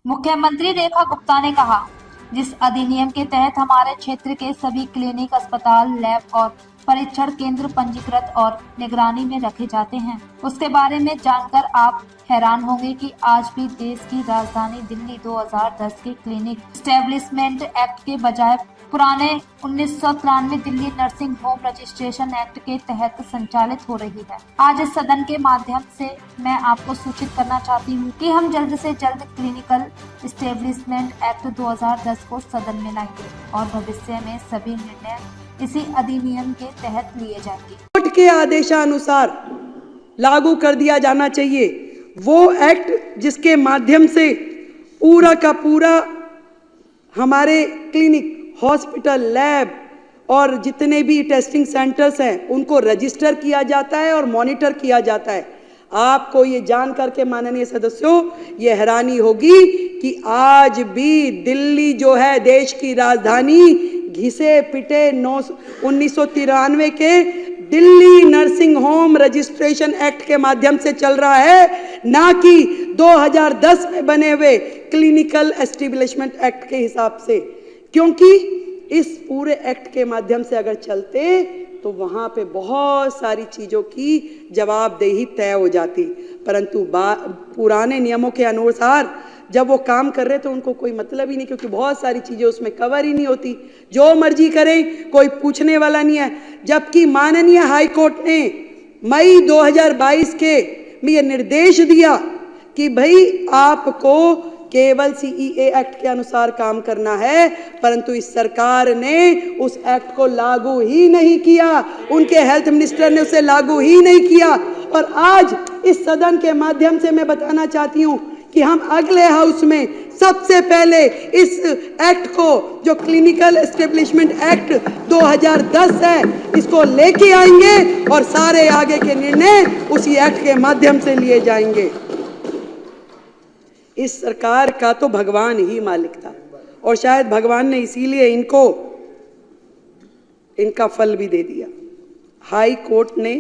मुख्यमंत्री रेखा गुप्ता ने कहा, जिस अधिनियम के तहत हमारे क्षेत्र के सभी क्लिनिक, अस्पताल, लैब और परीक्षण केंद्र पंजीकृत और निगरानी में रखे जाते हैं, उसके बारे में जानकर आप हैरान होंगे कि आज भी देश की राजधानी दिल्ली 2010 के क्लिनिक एस्टेब्लिशमेंट एक्ट के बजाय पुराने 1993 Delhi nursing home registration act के तहत संचालित हो रही है। आज इस सदन के माध्यम से मैं आपको सूचित करना चाहती हूँ कि हम जल्द से जल्द क्लिनिकल एस्टेब्लिशमेंट एक्ट 2010 को सदन में लाएंगे और भविष्य में सभी निर्णय इसी अधिनियम के तहत लिए जाएंगे। कोर्ट के आदेशानुसार लागू कर दिया जाना चाहिए वो एक्ट जिसके माध्यम से पूरा का पूरा हमारे क्लिनिक, हॉस्पिटल, लैब और जितने भी टेस्टिंग सेंटर्स हैं उनको रजिस्टर किया जाता है और मॉनिटर किया जाता है। आपको ये जान करके माननीय सदस्यों ये हैरानी होगी कि आज भी दिल्ली जो है देश की राजधानी घिसे पिटे 1993 के Delhi nursing home registration act के माध्यम से चल रहा है, ना कि 2010 में बने हुए क्लिनिकल एस्टेब्लिशमेंट एक्ट के हिसाब से। क्योंकि इस पूरे एक्ट के माध्यम से अगर चलते तो वहां पे बहुत सारी चीजों की जवाबदेही तय हो जाती, परंतु पुराने नियमों के अनुसार जब वो काम कर रहे तो उनको कोई मतलब ही नहीं, क्योंकि बहुत सारी चीजें उसमें कवर ही नहीं होती। जो मर्जी करें, कोई पूछने वाला नहीं है। जबकि माननीय हाई कोर्ट ने मई 2022 के में ये निर्देश दिया कि भाई आपको केवल सीईए एक्ट के अनुसार काम करना है, परंतु इस सरकार ने उस एक्ट को लागू ही नहीं किया, उनके हेल्थ मिनिस्टर ने उसे लागू ही नहीं किया। और आज इस सदन के माध्यम से मैं बताना चाहती हूं कि हम अगले हाउस में सबसे पहले इस एक्ट को, जो क्लिनिकल एस्टेब्लिशमेंट एक्ट 2010 है, इसको लेके आएंगे और सारे आगे के निर्णय उसी एक्ट के माध्यम से लिए जाएंगे। इस सरकार का तो भगवान ही मालिक था और शायद भगवान ने इसीलिए इनको इनका फल भी दे दिया। हाई कोर्ट ने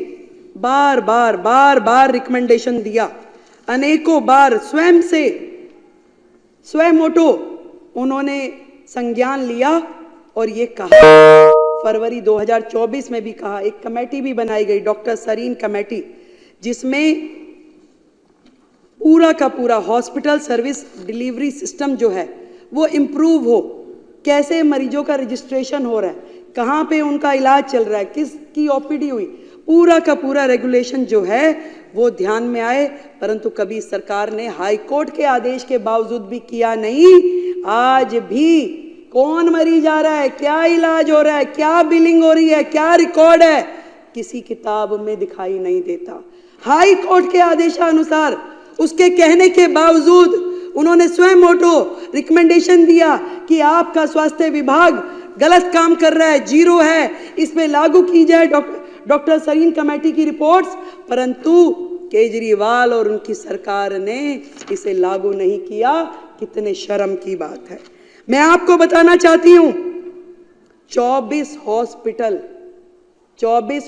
बार बार रिकमेंडेशन दिया, अनेकों बार स्वयं मोटो उन्होंने संज्ञान लिया और ये कहा, फरवरी 2024 में भी कहा, एक कमेटी भी बनाई गई, डॉक्टर सरीन कमेटी, जिसमें पूरा का पूरा हॉस्पिटल सर्विस डिलीवरी सिस्टम जो है वो इम्प्रूव हो, कैसे मरीजों का रजिस्ट्रेशन हो रहा है, कहाँ पे उनका इलाज चल रहा है, किसकी ओपीडी हुई, पूरा का पूरा रेगुलेशन जो है वो ध्यान में आए। परंतु कभी सरकार ने हाई कोर्ट के आदेश के बावजूद भी किया नहीं। आज भी कौन मरीज आ रहा है, क्या इलाज हो रहा है, क्या बिलिंग हो रही है, क्या रिकॉर्ड है, किसी किताब में दिखाई नहीं देता। हाई कोर्ट के आदेशानुसार उसके कहने के बावजूद उन्होंने स्वयं मोटो रिकमेंडेशन दिया कि आपका स्वास्थ्य विभाग गलत काम कर रहा है, जीरो है, इसमें लागू की जाए डॉक्टर सरीन कमेटी की रिपोर्ट्स, परंतु केजरीवाल और उनकी सरकार ने इसे लागू नहीं किया। कितने शर्म की बात है। मैं आपको बताना चाहती हूं 24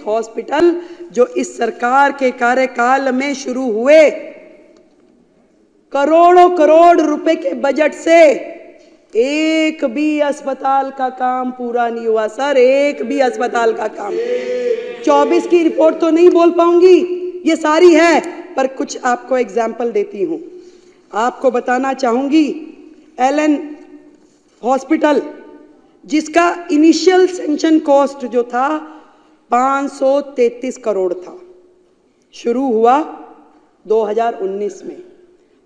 हॉस्पिटल जो इस सरकार के कार्यकाल में शुरू हुए, करोड़ों करोड़ रुपए के बजट से एक भी अस्पताल का काम पूरा नहीं हुआ सर, एक भी अस्पताल का काम। 24 की रिपोर्ट तो नहीं बोल पाऊंगी, ये सारी है, पर कुछ आपको एग्जाम्पल देती हूं। आपको बताना चाहूंगी एलन हॉस्पिटल, जिसका इनिशियल सेंक्शन कॉस्ट जो था 533 करोड़ था, शुरू हुआ 2019 में,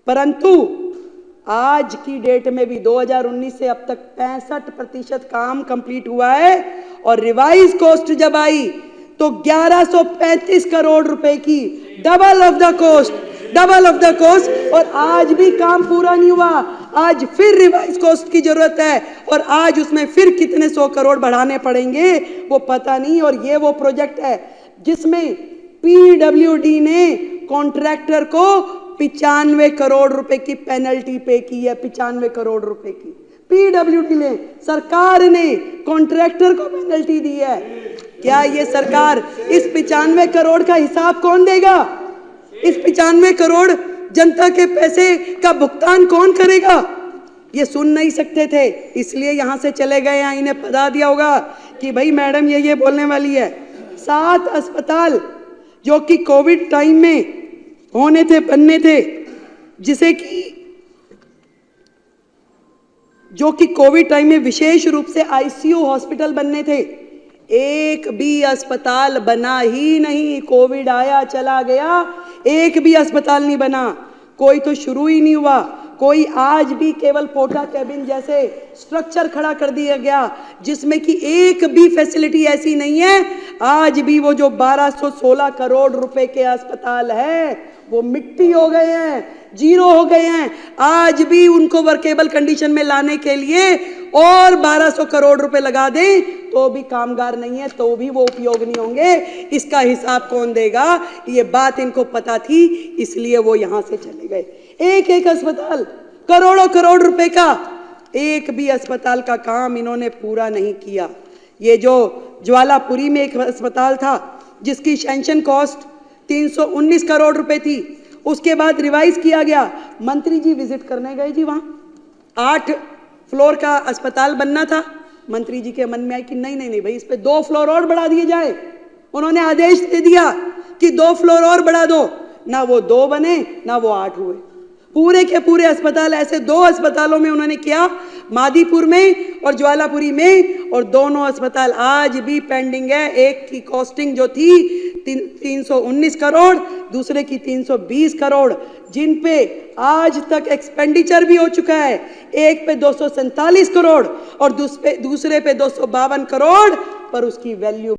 परंतु आज की डेट में भी 2019 से अब तक 65% काम कंप्लीट हुआ है और रिवाइज कॉस्ट जब आई तो 1135 करोड़ रुपए की, डबल ऑफ द कॉस्ट, और आज भी काम पूरा नहीं हुआ। आज फिर रिवाइज कॉस्ट की जरूरत है और आज उसमें फिर कितने 100 करोड़ बढ़ाने पड़ेंगे वो पता नहीं। और ये वो प्रोजेक्ट है जिसमें पीडब्ल्यूडी ने कॉन्ट्रैक्टर को 95 करोड़ रुपए की पेनल्टी पे की है। 95 करोड़ रुपए की पीडब्ल्यूडी ने, सरकार ने कॉन्ट्रैक्टर को पेनल्टी दी है। क्या ये सरकार इस 95 करोड़ का हिसाब कौन देगा? इस 95 करोड़ जनता के पैसे का भुगतान कौन करेगा? ये सुन नहीं सकते थे, इसलिए यहां से चले गए। यहाँ इन्हें पता दिया होगा कि भाई मैडम ये बोलने वाली है। 7 अस्पताल जो कि कोविड टाइम में होने थे, बनने थे, जो कि कोविड टाइम में विशेष रूप से आईसीयू हॉस्पिटल बनने थे, एक भी अस्पताल बना ही नहीं। कोविड आया चला गया, एक भी अस्पताल नहीं बना, कोई तो शुरू ही नहीं हुआ। कोई आज भी केवल पोटा कैबिन जैसे स्ट्रक्चर खड़ा कर दिया गया जिसमें कि एक भी फैसिलिटी ऐसी नहीं है। आज भी वो जो 1216 करोड़ रुपए के अस्पताल है वो मिट्टी हो गए हैं, जीरो हो गए हैं। आज भी उनको वर्केबल कंडीशन में लाने के लिए और 1200 करोड़ रुपए लगा दें तो भी कामगार नहीं है, तो भी वो उपयोग नहीं होंगे। इसका हिसाब कौन देगा? ये बात इनको पता थी, इसलिए वो यहां से चले गए। एक एक अस्पताल करोड़ों करोड़ रुपए का, एक भी अस्पताल का काम इन्होंने पूरा नहीं किया। ये जो ज्वालापुरी में एक अस्पताल था जिसकी सैंक्शन कॉस्ट 319 करोड़ रुपए थी, उसके बाद रिवाइज किया गया। मंत्री जी विजिट करने गए जी, वहां 8 फ्लोर का अस्पताल बनना था। मंत्री जी के मन में आया कि नहीं भाई, इस पे 2 फ्लोर और बढ़ा दिए जाए। उन्होंने आदेश दे दिया कि 2 फ्लोर और बढ़ा दो। ना वो 2 बने ना वो 8 हुए। पूरे के पूरे अस्पताल ऐसे 2 अस्पतालों में उन्होंने किया, मादीपुर में और ज्वालापुरी में, और दोनों अस्पताल आज भी पेंडिंग है। एक की कॉस्टिंग जो थी 319 करोड़, दूसरे की 320 करोड़, जिन पे आज तक एक्सपेंडिचर भी हो चुका है। एक पे 247 करोड़ और दूसरे पे 252 करोड़, पर उसकी वैल्यू